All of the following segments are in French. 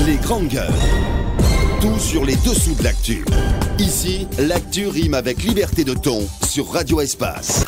Les grandes gueules. Tout sur les dessous de l'actu. Ici, l'actu rime avec liberté de ton sur Radio Espace.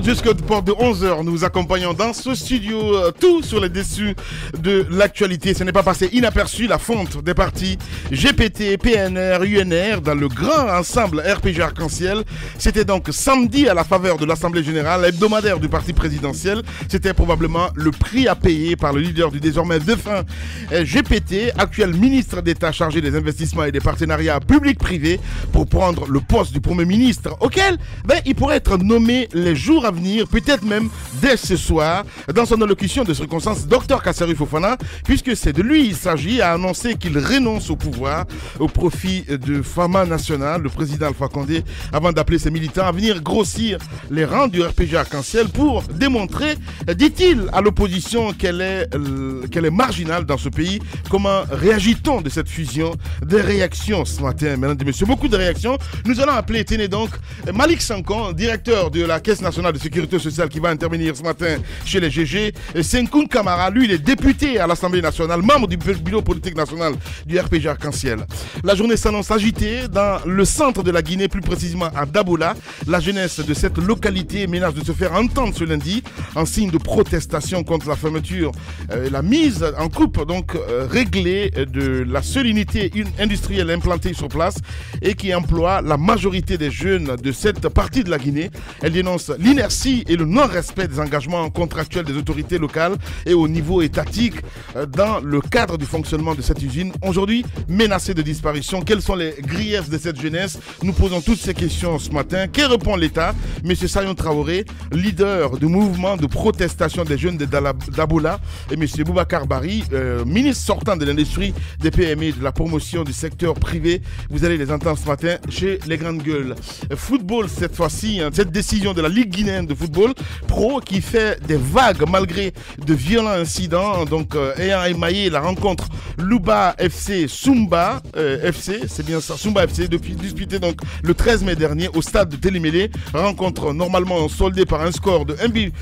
Jusqu'au port de 11h, nous vous accompagnons dans ce studio, tout sur les dessous de l'actualité. Ce n'est pas passé inaperçu, la fonte des partis GPT, PNR, UNR dans le grand ensemble RPG Arc-en-Ciel. C'était donc samedi à la faveur de l'Assemblée Générale hebdomadaire du parti présidentiel. C'était probablement le prix à payer par le leader du désormais défunt GPT, actuel ministre d'État chargé des investissements et des partenariats publics-privés, pour prendre le poste du Premier ministre, auquel il pourrait être nommé les jours à venir, peut-être même dès ce soir. Dans son allocution de circonstance, Dr Kassaru Fofana, puisque c'est de lui il s'agit, a annoncé qu'il renonce au pouvoir au profit de Fama National, le président Alpha Condé, avant d'appeler ses militants à venir grossir les rangs du RPG Arc-en-Ciel pour démontrer, dit-il, à l'opposition qu'elle est marginale dans ce pays. Comment réagit-on de cette fusion? Des réactions ce matin, mesdames et messieurs, beaucoup de réactions. Nous allons appeler, tenez donc, Malik Sankon, directeur de la Caisse nationale de sécurité sociale, qui va intervenir ce matin chez les GG. Senkoun Kamara, lui, il est député à l'Assemblée nationale, membre du bureau politique national du RPG Arc-en-Ciel. La journée s'annonce agitée dans le centre de la Guinée, plus précisément à Dabola. La jeunesse de cette localité menace de se faire entendre ce lundi en signe de protestation contre la fermeture et la mise en coupe réglée de la seule unité industrielle implantée sur place et qui emploie la majorité des jeunes de cette partie de la Guinée. Elle dénonce l'inertie et le non-respect des engagements contractuels des autorités locales et au niveau étatique dans le cadre du fonctionnement de cette usine, aujourd'hui menacée de disparition. Quels sont les griefs de cette jeunesse? Nous posons toutes ces questions ce matin. Que répond l'État? Monsieur Sayon Traoré, leader du mouvement de protestation des jeunes de Dabola, et monsieur Boubacar Bari, ministre sortant de l'industrie, des PME, de la promotion du secteur privé. Vous allez les entendre ce matin chez les grandes gueules. Football cette fois-ci, cette décision de la Ligue guinéenne de football pro qui fait des vagues malgré de violents incidents, ayant émaillé la rencontre Louba FC Sumba FC, c'est bien ça, Sumba FC, disputée donc le 13 mai dernier au stade de Télémélé. Rencontre normalement soldée par un score de 1 but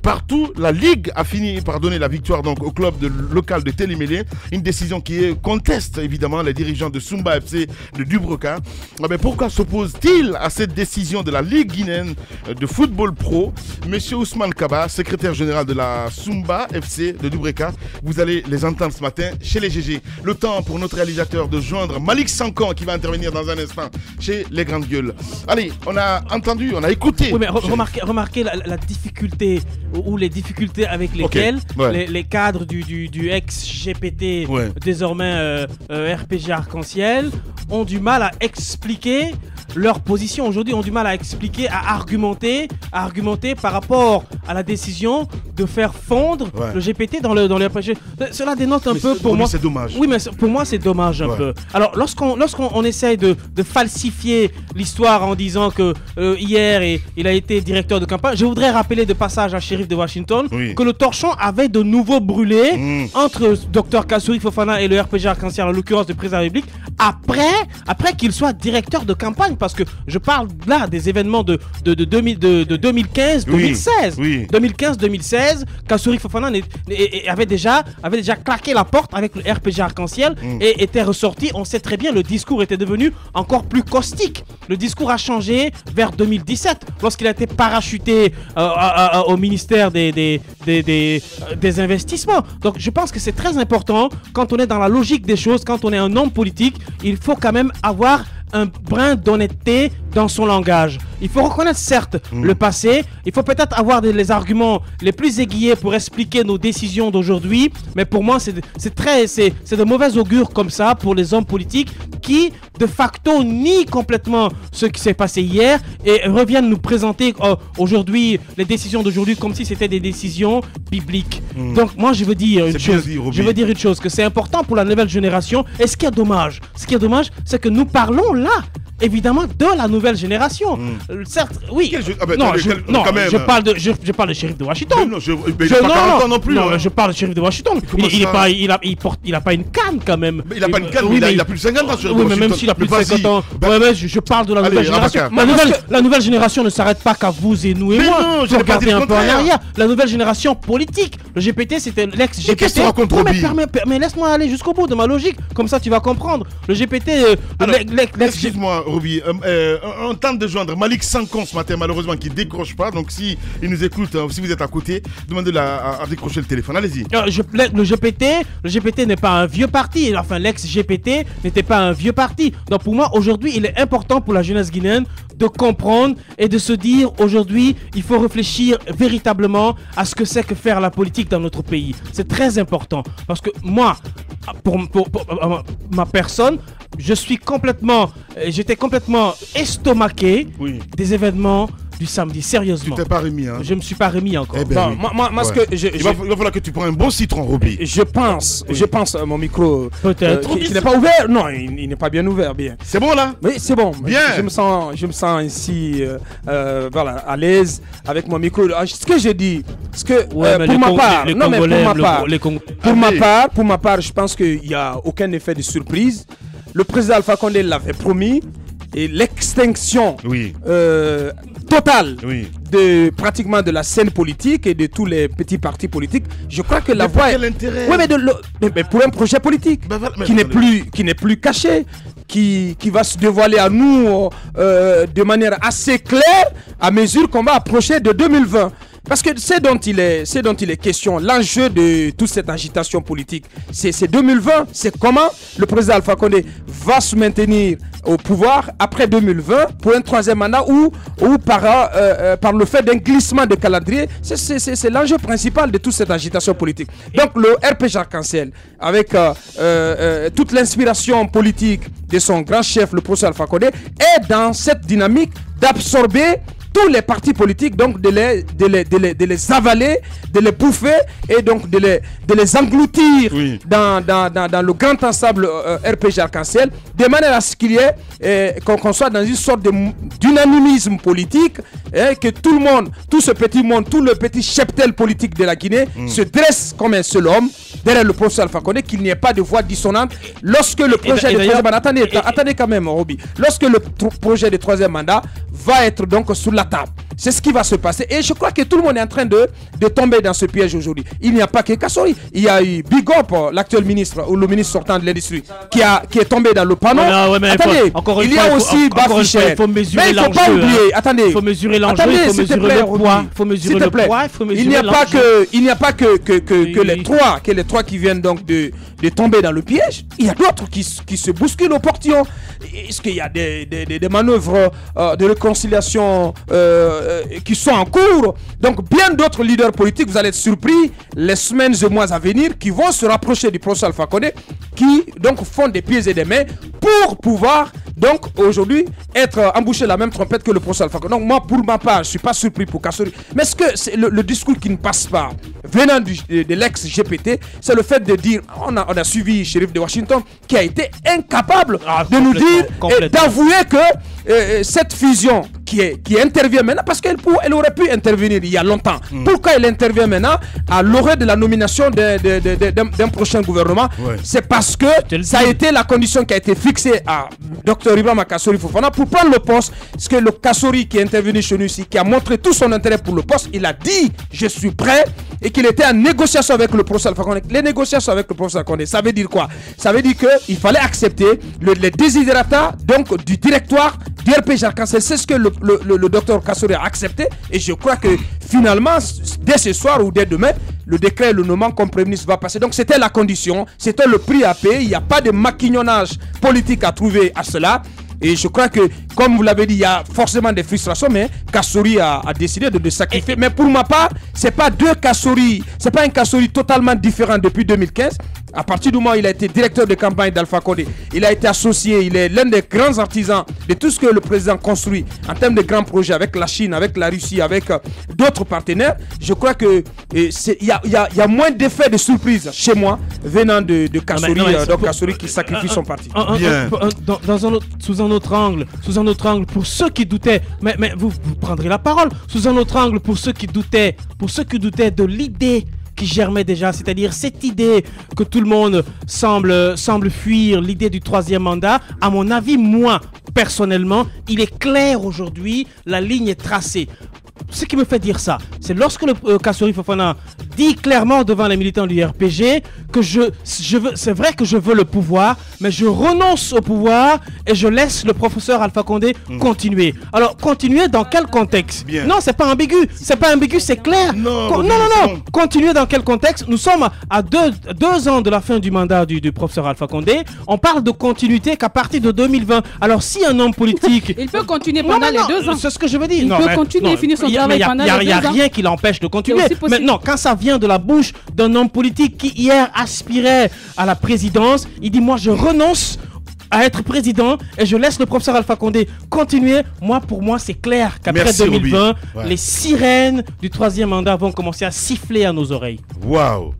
partout. La Ligue a fini par donner la victoire donc au club local de Télémélé, une décision qui conteste évidemment les dirigeants de Sumba FC de Dubreuka. Mais pourquoi s'oppose-t-il à cette décision de la Ligue guinéenne de football pro? Monsieur Ousmane Kaba, secrétaire général de la Sumba FC de Dubreuka, vous allez les entendre ce matin chez les GG. Le temps pour notre réalisateur de joindre Malik Sankon qui va intervenir dans un instant chez les grandes gueules. Allez, on a entendu, on a écouté. Oui, mais remarquez la difficulté ou les difficultés avec lesquelles les cadres du ex-GPT, désormais RPG Arc-en-Ciel, ont du mal à expliquer leur position aujourd'hui, ont du mal à expliquer, à argumenter par rapport à la décision de faire fondre le GPT dans le RPG. Cela dénote un peu pour moi. C'est dommage. Oui, mais pour moi c'est dommage un peu. Alors lorsqu'on essaye de falsifier l'histoire en disant que hier il a été directeur de campagne, je voudrais rappeler de passage à Shérif de Washington que le torchon avait de nouveau brûlé entre Dr Kassaru Fofana et le RPG Arc-en-Ciel, en l'occurrence le président de la République, après qu'il soit directeur de campagne, parce que je parle là des événements de 2015-2016. 2015-2016, Kassaru Fofana avait déjà claqué la porte avec le RPG Arc-en-Ciel et était ressorti. On sait très bien, le discours était devenu encore plus caustique. Le discours a changé vers 2017, lorsqu'il a été parachuté au ministère des investissements. Donc je pense que c'est très important, quand on est dans la logique des choses, quand on est un homme politique, il faut quand même avoir un brin d'honnêteté dans son langage. Il faut reconnaître certes le passé, il faut peut-être avoir les arguments les plus aiguillés pour expliquer nos décisions d'aujourd'hui, mais pour moi c'est de mauvais augure comme ça pour les hommes politiques qui de facto nient complètement ce qui s'est passé hier et reviennent nous présenter aujourd'hui les décisions d'aujourd'hui comme si c'était des décisions bibliques. Donc moi je veux dire une chose, que c'est important pour la nouvelle génération. Et ce qui est dommage, c'est que nous parlons là évidemment de la nouvelle génération. Certes, oui. Non, je parle de shérif de Washington. Mais non, il n'a pas 40 ans non plus. Non, je parle de shérif de Washington. Il a pas une canne quand même. Mais il n'a pas une canne, mais il a plus de 50 ans. Oui, mais même s'il a plus de 50 ans. Je parle de la nouvelle génération. La nouvelle génération ne s'arrête pas qu'à vous et nous et moi. Non, je regarder un peu en arrière. La nouvelle génération politique. Le GPT, c'était l'ex-GPT. Qu'est-ce que tu racontes, Roby? Mais laisse-moi aller jusqu'au bout de ma logique. Comme ça, tu vas comprendre. Le GPT, excuse-moi, Roby. On tente de joindre Malik Sankon ce matin, malheureusement, qui ne décroche pas. Donc, si il nous écoute, si vous êtes à côté, demandez-le à décrocher le téléphone. Allez-y. Le GPT n'est pas un vieux parti. Enfin, l'ex-GPT n'était pas un vieux parti. Donc, pour moi, aujourd'hui, il est important pour la jeunesse guinéenne de comprendre et de se dire, aujourd'hui, il faut réfléchir véritablement à ce que c'est que faire la politique dans notre pays. C'est très important. Parce que moi, pour ma personne, j'étais complètement estomaqué des événements du samedi, sérieusement. Tu t'es pas remis, hein? Je me suis pas remis encore. Eh ben, moi ce que il va falloir que tu prends un bon citron, Roby. Je pense, mon micro peut-être qui n'est pas ouvert. Non, il n'est pas bien ouvert, bien. C'est bon là? Oui, c'est bon. Bien. Je me sens ici, voilà, à l'aise avec mon micro. Ce que j'ai dit, pour ma part, je pense qu'il n'y a aucun effet de surprise. Le président Alpha Condé l'avait promis et l'extinction totale pratiquement de la scène politique et de tous les petits partis politiques. Je crois que la voie est... Oui, mais pour un projet politique qui n'est plus caché, qui va se dévoiler à nous de manière assez claire à mesure qu'on va approcher de 2020. Parce que c'est dont il est question. L'enjeu de toute cette agitation politique, c'est 2020. C'est comment le président Alpha Condé va se maintenir au pouvoir après 2020 pour un troisième mandat ou par le fait d'un glissement de calendrier. C'est l'enjeu principal de toute cette agitation politique. Donc le RPG Arc-en-Ciel, avec toute l'inspiration politique de son grand chef, le professeur Alpha Condé, est dans cette dynamique d'absorber tous les partis politiques, donc de les avaler, de les bouffer et donc de les engloutir dans le grand ensemble RPG Arc-en-Ciel, de manière à ce qu'il y ait, qu'on soit dans une sorte d'unanimisme politique, que tout le monde, tout ce petit monde, tout le petit cheptel politique de la Guinée se dresse comme un seul homme derrière le professeur Alpha Condé, qu'il n'y ait pas de voix dissonante lorsque le projet de troisième mandat, attendez quand même, Roby, lorsque le projet de troisième mandat va être donc sur la table. C'est ce qui va se passer. Et je crois que tout le monde est en train de tomber dans ce piège aujourd'hui. Il n'y a pas que Kassori. Il y a eu Bigop, l'actuel ministre, ou le ministre sortant de l'industrie, qui est tombé dans le panneau. Attendez, il y a aussi Bafichel. Il faut mesurer mais il ne faut pas oublier. Attendez. Il faut mesurer l'enjeu, il faut mesurer le poids. Il faut mesurer le poids, il faut mesurer l'enjeu. Il n'y a pas que les trois qui viennent donc de tomber dans le piège. Il y a d'autres qui se bousculent au portillon. Est-ce qu'il y a des manœuvres de réconciliation qui sont en cours? Donc bien d'autres leaders politiques, vous allez être surpris les semaines et mois à venir, qui vont se rapprocher du professeur Alpha Condé, qui donc font des pieds et des mains pour pouvoir donc aujourd'hui être embouché la même trompette que le professeur Alpha Condé. Donc moi, pour ma part, je ne suis pas surpris pour Kassori. Mais ce que c'est le discours qui ne passe pas venant de l'ex-GPT, c'est le fait de dire, on a suivi Shérif de Washington, qui a été incapable de nous dire et d'avouer que cette fusion qui intervient maintenant, parce qu'elle aurait pu intervenir il y a longtemps. Pourquoi elle intervient maintenant à l'orée de la nomination d'un prochain gouvernement? C'est parce que ça a été la condition qui a été fixée à Dr Ibrahima Kassori Fofana pour prendre le poste. Parce que le Kassori qui est intervenu chez nous ici, qui a montré tout son intérêt pour le poste, il a dit je suis prêt, et qu'il était en négociation avec le professeur Alpha Condé. Les négociations avec le professeur Condé, ça veut dire quoi? Ça veut dire qu'il fallait accepter les desiderata donc du directoire du RPG Arc-en-Ciel. C'est ce que le docteur Kassori a accepté, et je crois que finalement, dès ce soir ou dès demain, le décret, le nommement comme Premier ministre va passer. Donc c'était la condition, c'était le prix à payer. Il n'y a pas de maquignonnage politique à trouver à cela. Et je crois que, comme vous l'avez dit, il y a forcément des frustrations, mais Kassori a décidé de sacrifier. Mais pour ma part, c'est pas deux Kassori, c'est pas un Kassori totalement différent depuis 2015. À partir du moment où il a été directeur de campagne d'Alpha Condé, il a été associé, il est l'un des grands artisans de tout ce que le président construit en termes de grands projets avec la Chine, avec la Russie, avec d'autres partenaires. Je crois que il y a moins d'effets de surprise chez moi venant de Kassory, donc Kassory qui sacrifie son parti. Sous un autre angle, pour ceux qui doutaient, mais vous prendrez la parole, sous un autre angle, pour ceux qui doutaient de l'idée qui germait déjà, c'est-à-dire cette idée que tout le monde semble fuir, l'idée du 3e mandat. À mon avis, moi, personnellement, il est clair aujourd'hui, la ligne est tracée. Ce qui me fait dire ça, c'est lorsque le Kassory Fofana dit clairement devant les militants du RPG que c'est vrai que je veux le pouvoir, mais je renonce au pouvoir et je laisse le professeur Alpha Condé continuer. Alors, continuer dans quel contexte? Non, c'est pas ambigu, c'est clair. Non. Continuer dans quel contexte? Nous sommes à deux ans de la fin du mandat du professeur Alpha Condé. On parle de continuité qu'à partir de 2020. Alors, si un homme politique... il peut continuer pendant les 2 ans. C'est ce que je veux dire. Il peut continuer et finir son travail pendant les 2 ans. Il n'y a rien qui l'empêche de continuer. Maintenant, quand ça vient de la bouche d'un homme politique qui hier aspirait à la présidence, il dit moi je renonce à être président et je laisse le professeur Alpha Condé continuer. Pour moi c'est clair qu'après 2020, les sirènes du 3e mandat vont commencer à siffler à nos oreilles. Waouh.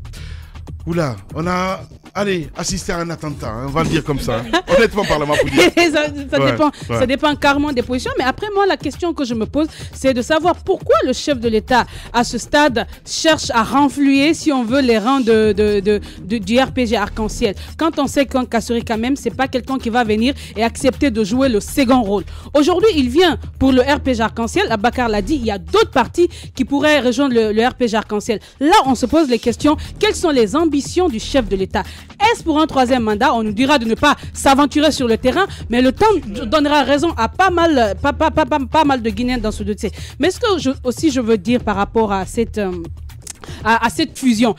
Oula, on a assisté à un attentat, hein, on va le dire comme ça. Honnêtement, parlement pour dire. Ça dépend carrément des positions. Mais après, moi, la question que je me pose, c'est de savoir pourquoi le chef de l'État, à ce stade, cherche à renflouer, si on veut, les rangs du RPG Arc-en-Ciel. Quand on sait qu'un Kassory, quand même, c'est pas quelqu'un qui va venir et accepter de jouer le second rôle. Aujourd'hui, il vient pour le RPG Arc-en-Ciel. Abakar l'a dit, il y a d'autres partis qui pourraient rejoindre le RPG Arc-en-Ciel. Là, on se pose les questions. Quelles sont les ambitions du chef de l'État? Est-ce pour un 3e mandat? On nous dira de ne pas s'aventurer sur le terrain, mais le temps donnera raison à pas mal de Guinéens dans ce dossier. Mais ce que je veux dire par rapport à cette fusion.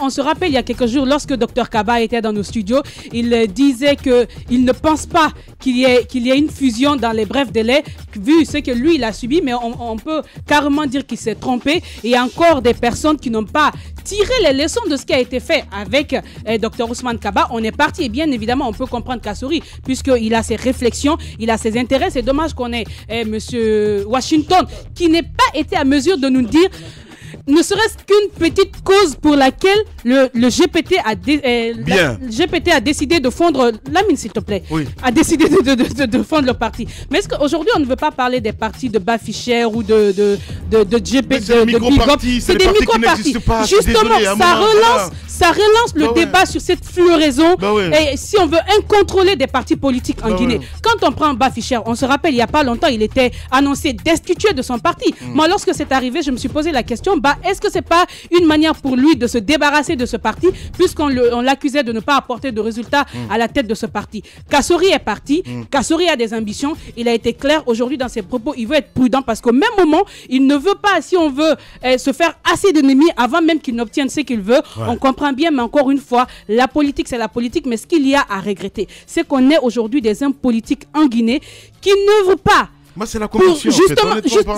On se rappelle il y a quelques jours, lorsque Dr Kaba était dans nos studios, il disait qu'il ne pense pas qu'il y ait une fusion dans les brefs délais, vu ce que lui il a subi, mais on peut carrément dire qu'il s'est trompé. Il y a encore des personnes qui n'ont pas tiré les leçons de ce qui a été fait avec Dr Ousmane Kaba. On est parti et bien évidemment on peut comprendre Kassory puisqu'il a ses réflexions, il a ses intérêts. C'est dommage qu'on ait Monsieur Washington qui n'ait pas été à mesure de nous dire ne serait-ce qu'une petite cause pour laquelle le GPT a décidé de fondre, Lamine s'il te plaît, a décidé de fondre le parti. Mais est-ce qu'aujourd'hui on ne veut pas parler des partis de Bafficher ou de GPT, c'est des micro-partis, c'est des micro-partis. Justement, ça relance le débat sur cette floraison et si on veut incontrôler des partis politiques en Guinée. Quand on prend Bafficher, on se rappelle il n'y a pas longtemps, il était annoncé destitué de son parti. Moi, lorsque c'est arrivé, je me suis posé la question, est-ce que c'est pas une manière pour lui de se débarrasser de ce parti puisqu'on l'accusait de ne pas apporter de résultats à la tête de ce parti? Kassory est parti, Kassory a des ambitions, il a été clair aujourd'hui dans ses propos, il veut être prudent parce qu'au même moment, il ne veut pas, si on veut, se faire assez d'ennemis avant même qu'il n'obtienne ce qu'il veut. On comprend bien, mais encore une fois, la politique c'est la politique, mais ce qu'il y a à regretter, c'est qu'on ait aujourd'hui des hommes politiques en Guinée qui n'œuvrent pas. Moi, c'est la conviction. Justement,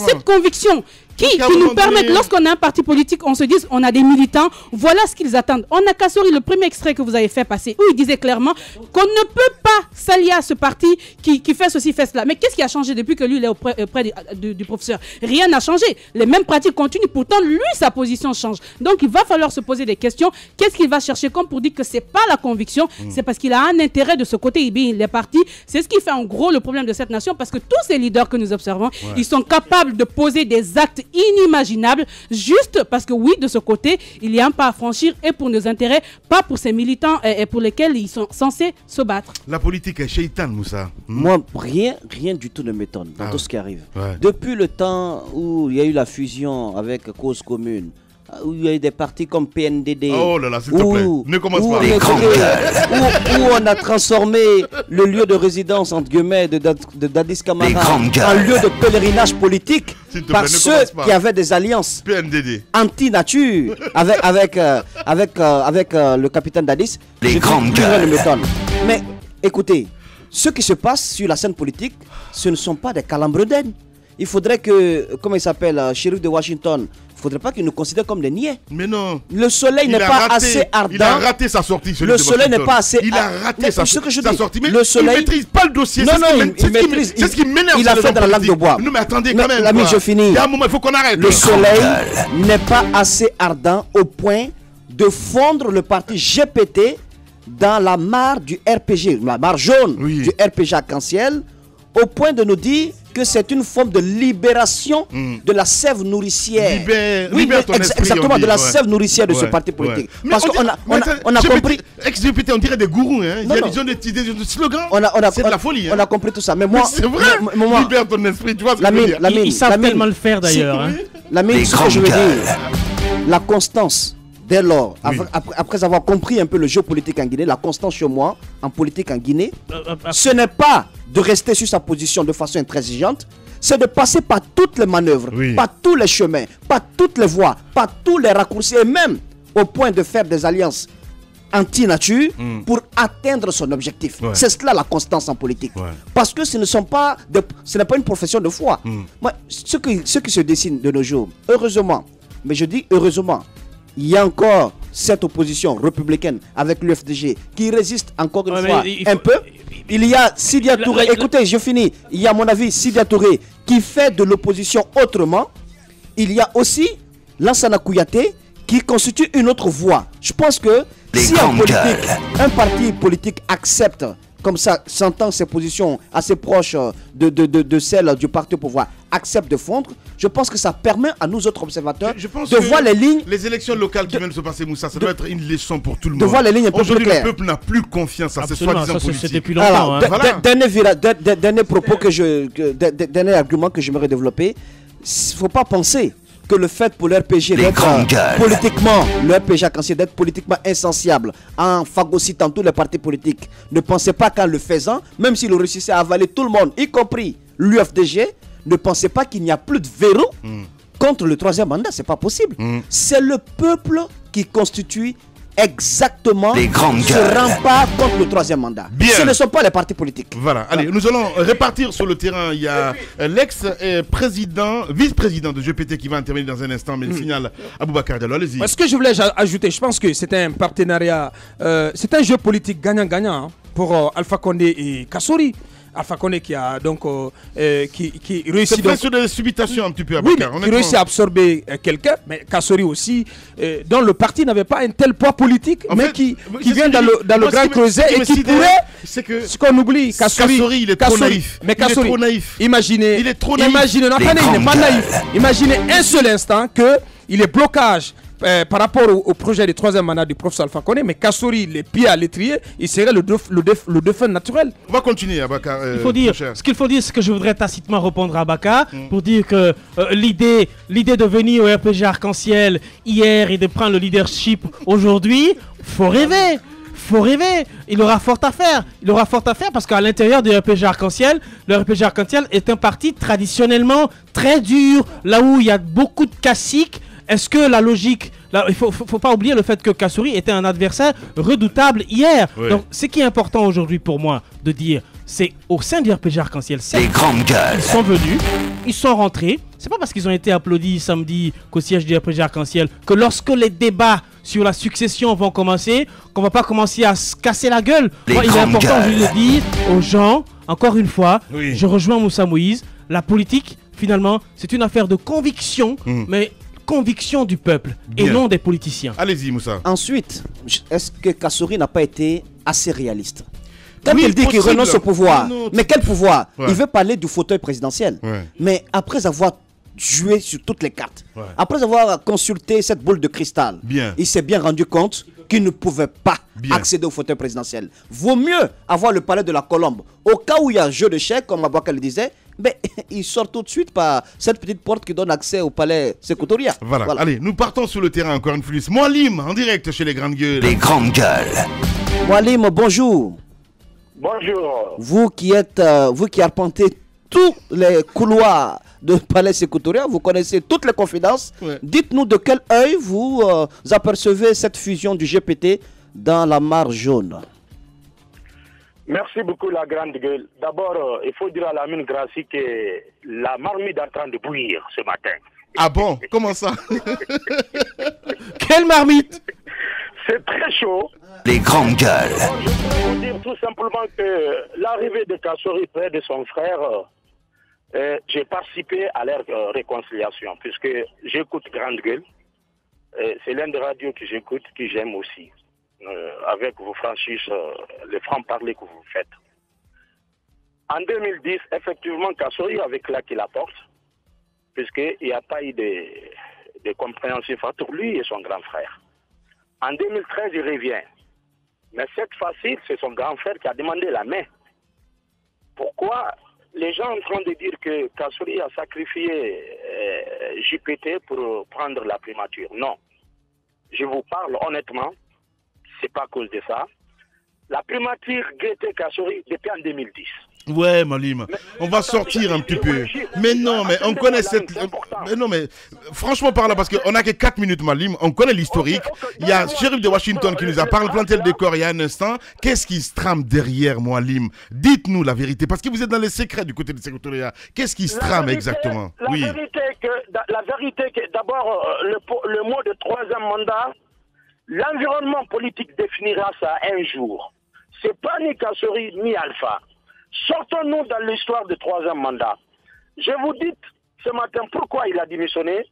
cette conviction qui nous permettent, lorsqu'on a un parti politique, on se dise, on a des militants, voilà ce qu'ils attendent. On a Kassory, le premier extrait que vous avez fait passer, où il disait clairement qu'on ne peut pas s'allier à ce parti qui fait ceci, fait cela. Mais qu'est-ce qui a changé depuis que lui, il est auprès du professeur? Rien n'a changé. Les mêmes pratiques continuent. Pourtant, lui, sa position change. Donc, il va falloir se poser des questions. Qu'est-ce qu'il va chercher comme pour dire que c'est pas la conviction? C'est parce qu'il a un intérêt de ce côté. Il est parti. C'est ce qui fait en gros le problème de cette nation, parce que tous ces leaders que nous observons, ils sont capables de poser des actes inimaginable, juste parce que oui, de ce côté, il y a un pas à franchir et pour nos intérêts, pas pour ces militants et pour lesquels ils sont censés se battre. La politique est shaitan, Moussa. Moi, rien du tout ne m'étonne dans tout ce qui arrive. Depuis le temps où il y a eu la fusion avec Cause Commune, où il y a eu des partis comme PNDD. Oh là là, s'il te plaît, ne commence pas. Où on a transformé le lieu de résidence, entre guillemets, de Dadis Camara en lieu de pèlerinage politique par ceux qui avaient des alliances anti-nature avec le capitaine Dadis. Les grandes gueules. Mais écoutez, ce qui se passe sur la scène politique, ce ne sont pas des calembredaines. Il faudrait que, comment il s'appelle, shérif de Washington, il ne faudrait pas qu'ils nous considèrent comme des niais. Mais non. Le soleil n'est pas assez ardent. Il a raté sa sortie. Le soleil n'est pas assez. Il a raté sa sortie. Mais le soleil. Il ne maîtrise pas le dossier. Non, il maîtrise. C'est ce qui m'énerve. Il a fait dans la langue de bois. Non, mais attendez quand même. L'ami, je finis. Il y a un moment, il faut qu'on arrête. Le soleil n'est pas assez ardent au point de fondre le parti GPT dans la mare du RPG, la mare jaune du RPG arc-en-ciel, au point de nous dire que c'est une forme de libération de la sève nourricière. Libère ton esprit, exactement, de la sève nourricière de ce parti politique. Parce qu'on a compris. Ex-GPT, on dirait des gourous. Hein. Ils ont des slogans. C'est de la folie. On a compris tout ça. Mais moi, c'est vrai. Libère ton esprit. Tu vois ce que je veux dire. Ils savent tellement le faire d'ailleurs. Lamine, ce que je veux dire, la constance. Dès lors, après avoir compris un peu le jeu politique en Guinée, la constance chez moi en politique en Guinée, ce n'est pas de rester sur sa position de façon intransigeante, c'est de passer par toutes les manœuvres, par tous les chemins, par toutes les voies, par tous les raccourcis, et même au point de faire des alliances anti-nature pour atteindre son objectif. C'est cela la constance en politique. Parce que ce n'est pas une profession de foi. Moi, ce qui se dessine de nos jours, heureusement, mais je dis heureusement, il y a encore cette opposition républicaine avec l'UFDG qui résiste encore une fois un peu. Il y a Sidia Touré, écoutez, je finis. Il y a à mon avis Sidia Touré qui fait de l'opposition autrement. Il y a aussi Lansana Kouyaté qui constitue une autre voie. Je pense que si en politique, un parti politique accepte comme ça, sentant ses positions assez proches de celles du parti au pouvoir, accepte de fondre, je pense que ça permet à nous autres observateurs de voir les lignes. Les élections locales qui viennent de se passer, Moussa, ça doit être une leçon pour tout le monde. De voir les lignes un peu plus claires. Le peuple n'a plus confiance à ces soi-disant politiques. C'est depuis longtemps. Dernier propos dernier argument que j'aimerais développer, il ne faut pas penser que le fait pour le RPG d'être politiquement, le RPG arc-en-ciel d'être politiquement insensible, en phagocytant tous les partis politiques, ne pensez pas qu'en le faisant, même s'il réussissait à avaler tout le monde, y compris l'UFDG, ne pensez pas qu'il n'y a plus de verrou contre le troisième mandat. C'est pas possible. C'est le peuple qui constitue exactement ce rempart contre le troisième mandat. Ce ne sont pas les partis politiques. Voilà. Allez, nous allons répartir sur le terrain. Il y a l'ex-président, vice-président de GPT qui va intervenir dans un instant, mais il signale Aboubacar Diallo. Allez-y. Ce que je voulais ajouter, je pense que c'est un partenariat, c'est un jeu politique gagnant-gagnant pour Alpha Condé et Kassory. Alpha Condé qui a donc qui réussit. C'est presque de subitation un petit peu. Aboubacar. Qui réussit à absorber quelqu'un, mais Kassory aussi, dont le parti n'avait pas un tel poids politique, mais qui vient dans le Grand Creuset et qui pourrait. C'est ce qu'on oublie. Kassory, il est trop naïf. Mais Kassory, il est trop naïf. Imaginez, il est trop naïf. Imaginez, non, attendez, il n'est pas naïf. Imaginez un seul instant que il est blocage. Par rapport au projet du troisième mandat du professeur Alpha Condé, mais Kassory, les pieds à l'étrier, il serait le défunt naturel. On va continuer, Abakar. Ce qu'il faut dire, c'est que je voudrais tacitement répondre à Abakar pour dire que l'idée de venir au RPG Arc-en-Ciel hier et de prendre le leadership aujourd'hui, faut rêver. Il aura fort à faire. Parce qu'à l'intérieur du RPG Arc-en-Ciel, le RPG Arc-en-Ciel est un parti traditionnellement très dur, là où il y a beaucoup de caciques. Est-ce que la logique... Là, il ne faut pas oublier le fait que Kassory était un adversaire redoutable hier. Donc, ce qui est important aujourd'hui pour moi de dire, c'est au sein du RPG Arc-en-Ciel, les grandes gueules. Ils sont venus, ils sont rentrés. C'est pas parce qu'ils ont été applaudis samedi qu'au siège du RPG Arc-en-Ciel que lorsque les débats sur la succession vont commencer, qu'on va pas commencer à se casser la gueule. Moi, il est important de le dire aux gens, encore une fois, je rejoins Moussa Moïse, la politique, finalement, c'est une affaire de conviction, mais... conviction du peuple et non des politiciens. Allez-y, Moussa. Ensuite, est-ce que Kassory n'a pas été assez réaliste? Quand il dit qu'il renonce au pouvoir, mais quel pouvoir? Il veut parler du fauteuil présidentiel. Mais après avoir joué sur toutes les cartes, après avoir consulté cette boule de cristal, il s'est bien rendu compte qu'il ne pouvait pas accéder au fauteuil présidentiel. Vaut mieux avoir le palais de la Colombe. Au cas où il y a un jeu de chèques, comme Aboubacar le disait, mais il sort tout de suite par cette petite porte qui donne accès au palais Sékou Touré. Voilà. Allez, nous partons sur le terrain encore une fois. Moualim, en direct chez les grandes gueules. Les grandes gueules. Moualim, bonjour. Bonjour. Vous qui arpentez tous les couloirs de palais Sékou Touré, vous connaissez toutes les confidences. Dites-nous de quel œil vous apercevez cette fusion du GPT dans la mare jaune. Merci beaucoup, la grande gueule. D'abord, il faut dire à Lamine Grassi que la marmite est en train de bouillir ce matin. Ah bon? Comment ça? Quelle marmite? C'est très chaud. Les grandes gueules. Je peux vous dire tout simplement que l'arrivée de Kassori près de son frère, j'ai participé à leur réconciliation, puisque j'écoute Grande Gueule. C'est l'un des radios que j'écoute, que j'aime aussi, avec vos franchises, les francs-parler que vous faites. En 2010, effectivement, Kassori avait claqué la porte, puisqu'il n'y a pas eu de compréhensif entre lui et son grand frère. En 2013, il revient. Mais cette fois-ci, c'est son grand frère qui a demandé la main. Pourquoi les gens sont en train de dire que Kassori a sacrifié JPT pour prendre la primature? Non. Je vous parle honnêtement, c'est pas à cause de ça. La primature guettait Kassori depuis en 2010. Ouais, Malim, on va sortir un petit peu. Mais non, mais on connaît cette... Mais non, mais franchement parlant, parce qu'on n'a que 4 minutes, Malim, on connaît l'historique. Il y a Sheriff de Washington qui nous a planté le décor il y a un instant. Qu'est-ce qui se trame derrière, Malim? Dites-nous la vérité, parce que vous êtes dans les secrets du côté du secrétariat. Qu'est-ce qui se trame exactement? La vérité que d'abord, le mot de 3e mandat, l'environnement politique définira ça un jour. C'est pas ni Kassori ni Alpha. Sortons-nous dans l'histoire du 3e mandat. Je vous dis ce matin pourquoi il a démissionné.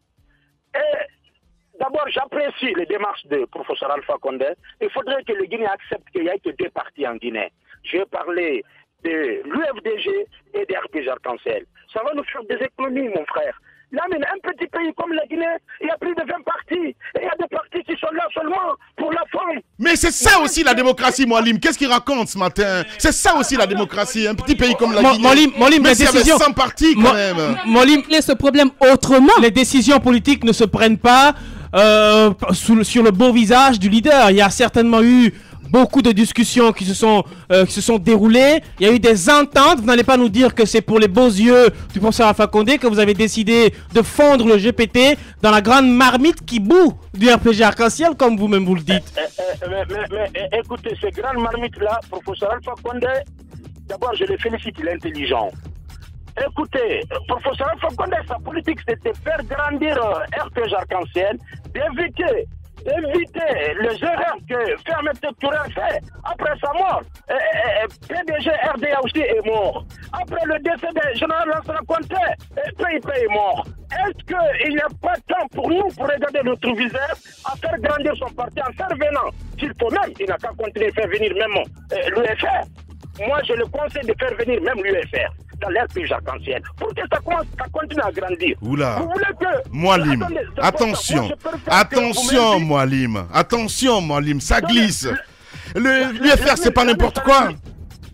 Et d'abord, j'apprécie les démarches de professeur Alpha Condé. Il faudrait que le Guinée accepte qu'il n'y ait que 2 partis en Guinée. Je vais parler de l'UFDG et des RPG Arc-en-Ciel. Ça va nous faire des économies, mon frère. Là, mais un petit pays comme la Guinée, il y a plus de 20 partis. Et il y a des partis qui sont là seulement pour la forme. Mais c'est ça aussi la démocratie, Moualim. Qu'est-ce qu'il raconte ce matin? C'est ça aussi la démocratie. Un petit pays comme la Guinée. Moualim, les décisions... 100 partis quand même. Moualim, ce problème autrement. Les décisions politiques ne se prennent pas sur le beau visage du leader. Il y a certainement eu beaucoup de discussions qui se sont déroulées. Il y a eu des ententes. Vous n'allez pas nous dire que c'est pour les beaux yeux du professeur Alpha Condé que vous avez décidé de fondre le GPT dans la grande marmite qui bout du RPG Arc-en-Ciel, comme vous-même vous le dites. Mais écoutez, ces grandes marmites-là, professeur Alpha Condé, d'abord je le félicite, il est intelligent. Écoutez, professeur Alpha Condé, sa politique, c'était de faire grandir RPG Arc-en-Ciel, d'éviter les erreurs que Fermeté Touré fait après sa mort. PDG RDA aussi est mort. Après le décès de général Lansana Conté, PIP est mort. Est-ce qu'il n'y a pas de temps pour nous pour regarder notre viseur à faire grandir son parti en faire venant? S'il faut même, il n'a qu'à continuer à faire venir même l'UFR. Moi, je le conseille de faire venir même l'UFR dans l'RPG Arc-en-Ciel pour que ça continue à grandir. Oula. Vous voulez que... Moualim, attention. Attention, Moualim. Attention, Moualim, ça glisse. L'UFR, c'est pas n'importe quoi.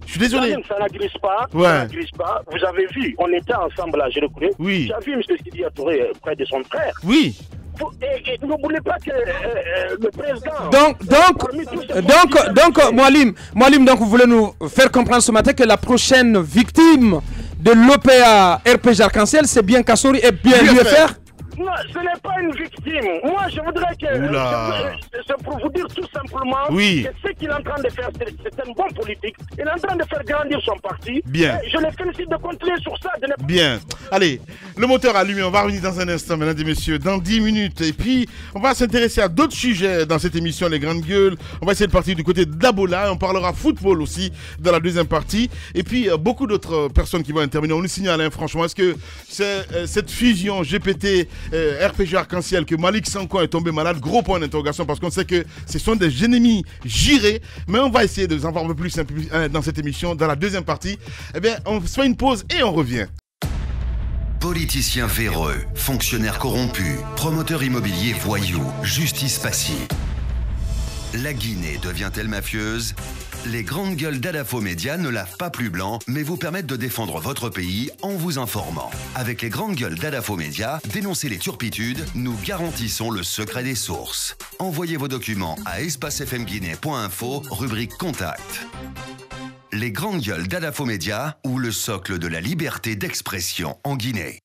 Je suis désolé. Ça ne glisse pas. Ouais. Ça ne glisse pas. Vous avez vu, on était ensemble là, je le connais. Oui. Tu as vu M. Sidi Touré près de son frère. Oui. Et n'oubliez pas que le président... Donc, Moualim, donc vous voulez nous faire comprendre ce matin que la prochaine victime de l'OPA RPG Arc-en-Ciel, c'est bien Kassori et bien l'UFR? Non, ce n'est pas une victime. Moi, je voudrais que... C'est pour vous dire tout simplement que ce qu'il est en train de faire, c'est une bonne politique. Il est en train de faire grandir son parti. Bien. Et je le félicite de continuer sur ça. Bien. Allez, le moteur allumé. On va revenir dans un instant, mesdames et messieurs, dans 10 minutes. Et puis, on va s'intéresser à d'autres sujets dans cette émission, Les Grandes Gueules. On va essayer de partir du côté d'Abola. On parlera football aussi dans la deuxième partie. Et puis, beaucoup d'autres personnes qui vont intervenir. On nous signale, hein, franchement, est-ce que c'est cette fusion GPT... RPG Arc-en-Ciel, que Malik Sanko est tombé malade, gros point d'interrogation parce qu'on sait que ce sont des ennemis jurés, mais on va essayer de vous en voir un peu plus dans cette émission, dans la deuxième partie. Eh bien, on se fait une pause et on revient. Politiciens véreux, fonctionnaires corrompus, promoteurs immobiliers voyous, justice passive. La Guinée devient-elle mafieuse? Les grandes gueules d'Adafo Média ne lavent pas plus blanc, mais vous permettent de défendre votre pays en vous informant. Avec les grandes gueules d'Adafo Média, dénoncez les turpitudes, nous garantissons le secret des sources. Envoyez vos documents à espacefmguinée.info, rubrique Contact. Les grandes gueules d'Adafo Média, ou le socle de la liberté d'expression en Guinée.